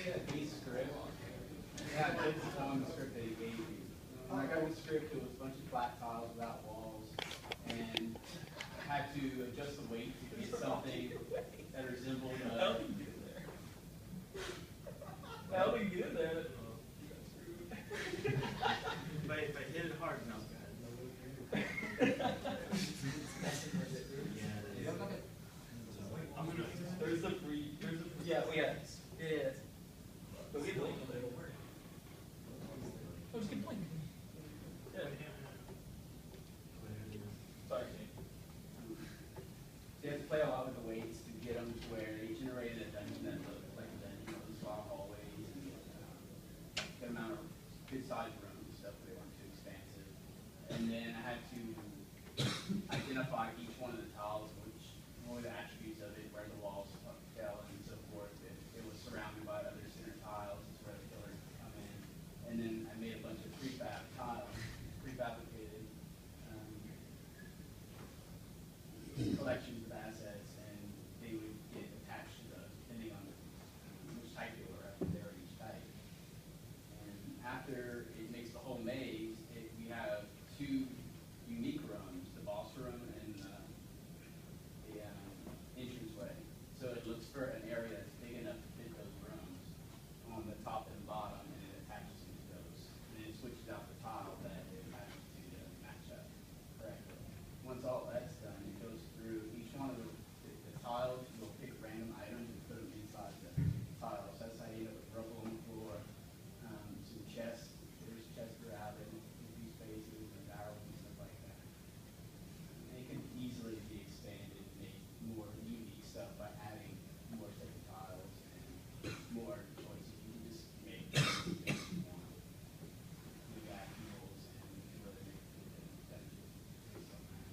get a base script. Yeah, it's on the script that he gave you. When I got the script, it was a bunch of flat tiles without walls, and I had to adjust the weight to get something that resembled. How do you get there? If I hit it hard enough, there's a free. Yeah. Go get Blink. It'll work. Oh, just get Blink. Yeah. Sorry, You have to play a lot with the weights to get them to where they generated a dungeon that looked like a dungeon with these long hallways and good amount of good sized rooms and stuff, but they weren't too expansive. And then I had to identify each one of the tiles, which one of the attributes of it, where the walls fell and so forth. It was surrounded by other center tiles, it's where the killers would come in. And then I made a bunch of prefab tiles, prefabricated collections of assets, and they would get attached to those depending on which type they were. They were each type. And after it makes the whole maze, we have two unique rooms: the boss room and the entranceway. So it looks for an area that's big enough to fit those rooms on the top and bottom, and it attaches into those. And it switches out the tile that it attaches to match up correctly. Once all that's done, it goes through each one of the tiles. You'll pick random items and put them inside the tiles. That's how you end up with rubble on the floor, some chests. There's chests around it, empty spaces and barrels and stuff like that. And it can easily be expanded and make more unique stuff by adding more second tiles and more choices. You can just make anything you want. You got fuels and you can really make different dungeons based on that.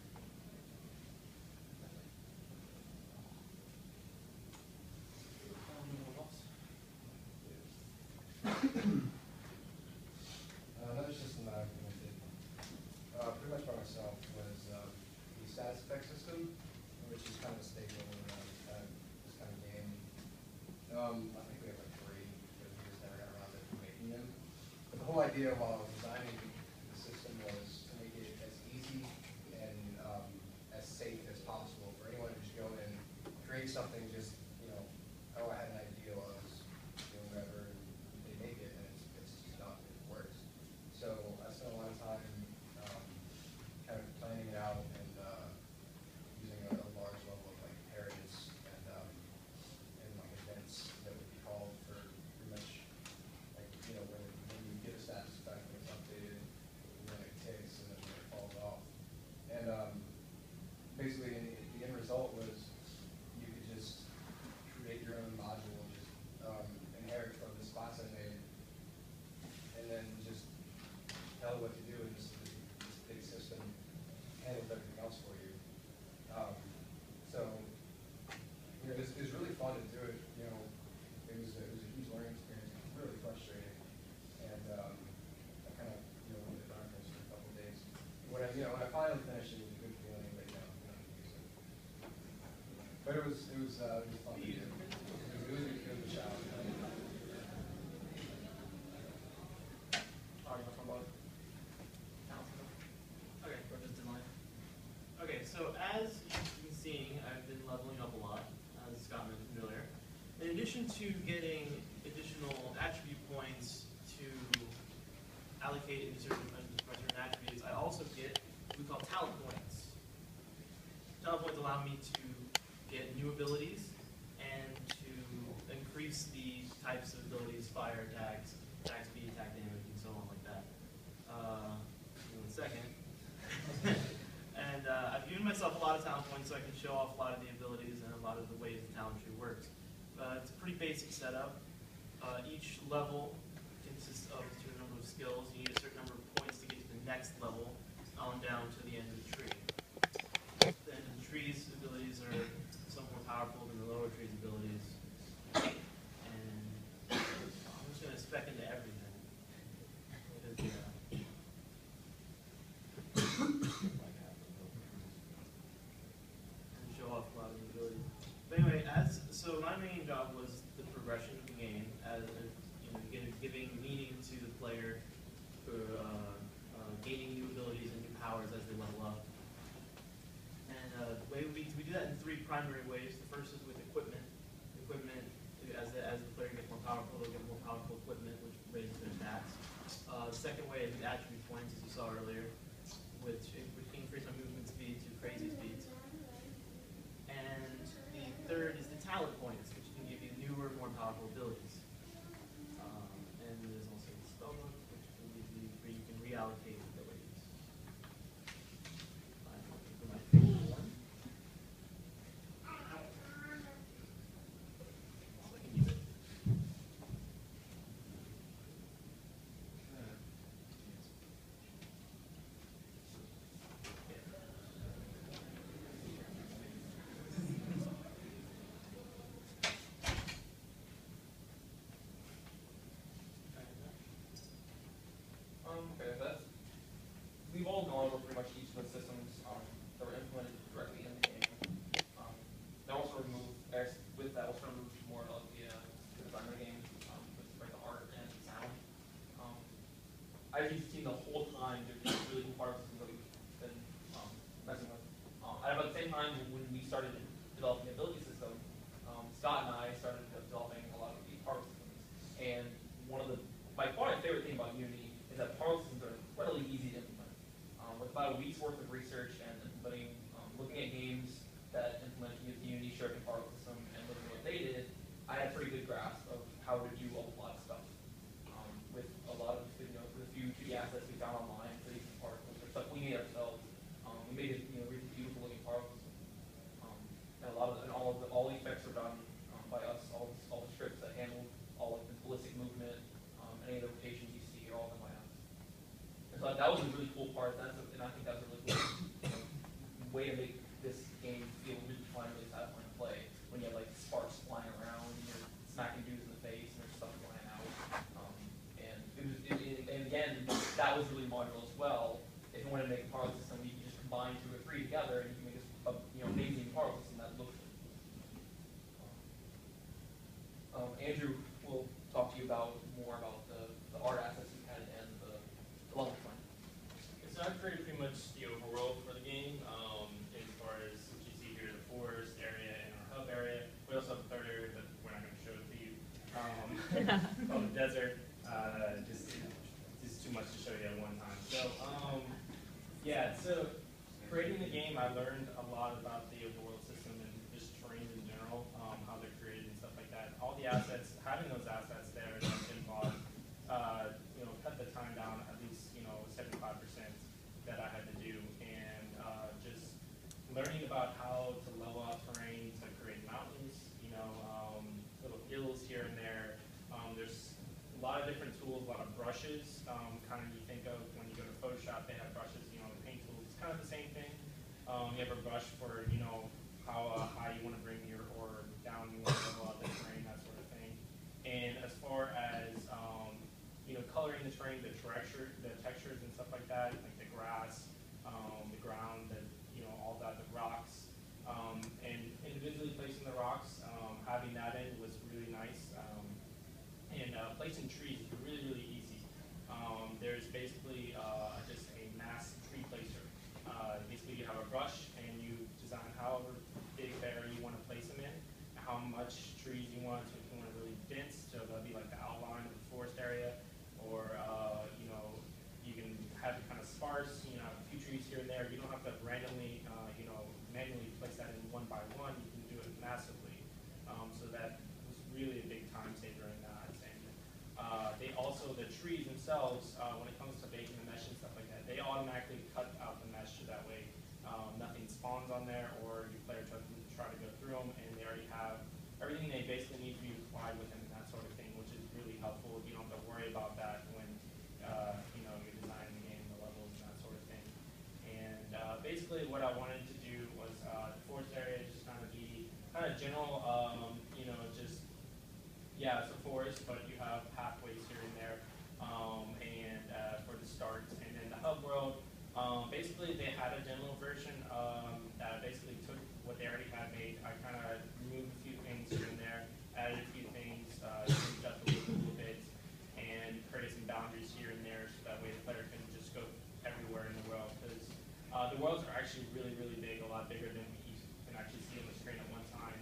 Another system that I implemented, pretty much by myself, was the status effect system, which is kind of a staple in this kind of game. I think we have like 3, but we just never got around to making them. But the whole idea while I was designing the system was to make it as easy and as safe as possible for anyone to just go in, create something, just, oh, I had an idea while I was doing whatever, and they make it, and it's just done, it works. So I spent a lot of time kind of planning it out and using a large level of like inheritance and like events that would be called for pretty much like when you get a status effect when it's updated, when it ticks and then when it falls off. And basically the end result was you could just create your own module and just inherit from this class I made, and then just tell what to do in this big system, handles everything else for you. So it was really fun to do it. It was a huge learning experience. It was really frustrating, and I kind of went to darkness for a couple of days. When I finally finished, it was a good feeling. But but it was fun to do. It was a challenge. Okay, we're just in line. Okay, so as you've been seeing, I've been leveling up a lot, as Scott mentioned earlier. In addition to getting additional attribute points to allocate into certain attributes, I also get what we call talent points. Talent points allow me to get new abilities and to increase the types of abilities, fire, attacks, attack speed, attack damage, and so on like that. In a second. And I've given myself a lot of talent points so I can show off a lot of the abilities and a lot of the ways the talent tree works. It's a pretty basic setup. Each level consists of a certain number of skills. You need a certain number of points to get to the next level on down to the end of the tree. Then the tree's abilities are somewhat more powerful than the lower tree's abilities. And I'm just going to spec into everything. And show off a lot of the abilities. But anyway, so my main job was the progression of the game as giving meaning to the player for gaining new abilities and new powers as they level up. And the way we do that in 3 primary ways. The first is with equipment. Equipment, as the player gets more powerful, they'll get more powerful equipment, which raises their stats. The second way is with attribute points, as you saw earlier, which can increase our movement speed to crazy speeds. And the third is the talent points, which can give you newer, more powerful abilities. And there's also the spell book, which can give you where you can reallocate abilities. I'm looking for my favorite one. So I can use it. Okay, we've all gone over pretty much each of the systems that were implemented directly in the game. That also removed, with that also removed more of the design of the game, with like the art and sound. As you've seen the whole time, there's just really cool part of systems that we've been messing with. At about the same time when we started developing the ability system, Scott and I started developing a lot of the power systems. And one of by far my favorite thing about Unity is that power systems are incredibly easy to implement. With about a week's worth of research and implementing, looking at games that implement the Unity sharing power system and looking at what they did, I had a pretty good grasp of how to do a lot of stuff. With a lot of, with a few 2D assets we found online for these particles, or stuff we made ourselves. We made it, really beautiful looking particles. And all the effects are done by us. All the scripts that handle all of the ballistic movement, any of the rotations you see are all done by us. And so that was a really cool part. And I think that's a really cool way to make this game feel really fun, really satisfying to play. When you have like sparks flying around, and you're smacking dudes in the face, and there's stuff flying out. And again, that was really modular as well. If you want to make a power system, you can just combine 2 or 3 together, and you can make a amazing power system that looks good. Andrew will talk to you more about the art assets we had and the level design. So I've created pretty much the overworld for the game, as far as what you see here, the forest area and our hub area. We also have a third area that we're not going to show to you, called the desert. Just too much to show you at one time. So yeah, so creating the game, I learned a lot about the overworld system and just terrains in general, how they're created and stuff like that. All the assets, having those assets there that's involved, cut the time down at least 75% that I had to do, and just learning about how to level out terrain to create mountains, little hills here and there. There's a lot of different tools, a lot of brushes. Kind of you think of when you go to Photoshop, they have brushes, the paint tools. It's kind of the same thing. You have a brush for how high you want to bring your or down you want to level out the terrain, that sort of thing. And as far as coloring the terrain, the textures and stuff like that, like the grass, the ground, all that, the rocks, and individually placing the rocks, having that in was really nice. And placing trees is really, really easy. There's basically just a mass tree placer. Basically, you have a brush and you design however big area you want to place them in, how much trees you want. So if you want it really dense, so that'll be like the outline of the forest area, or you can have it kind of sparse. A few trees here and there. You don't have to randomly, manually place that in one by one. You can do it massively. So that was really a big time saver in that. And they also, the trees themselves, when it comes to baking the mesh and stuff like that, they automatically cut out the mesh so that way nothing spawns on there, or your player try to go through them, and they already have everything they basically need to be applied with them and that sort of thing, which is really helpful. You don't have to worry about that when you're designing the game, the levels and that sort of thing. And basically what I wanted to do was the forest area just kind of be kind of general, it's a forest, but you have pathways here and there, and for the start. And then the hub world, basically they had a demo version that basically took what they already had made. I kind of removed a few things here and there, added a few things, changed up a little bit, and The worlds are actually really, really big, a lot bigger than we can actually see on the screen at one time.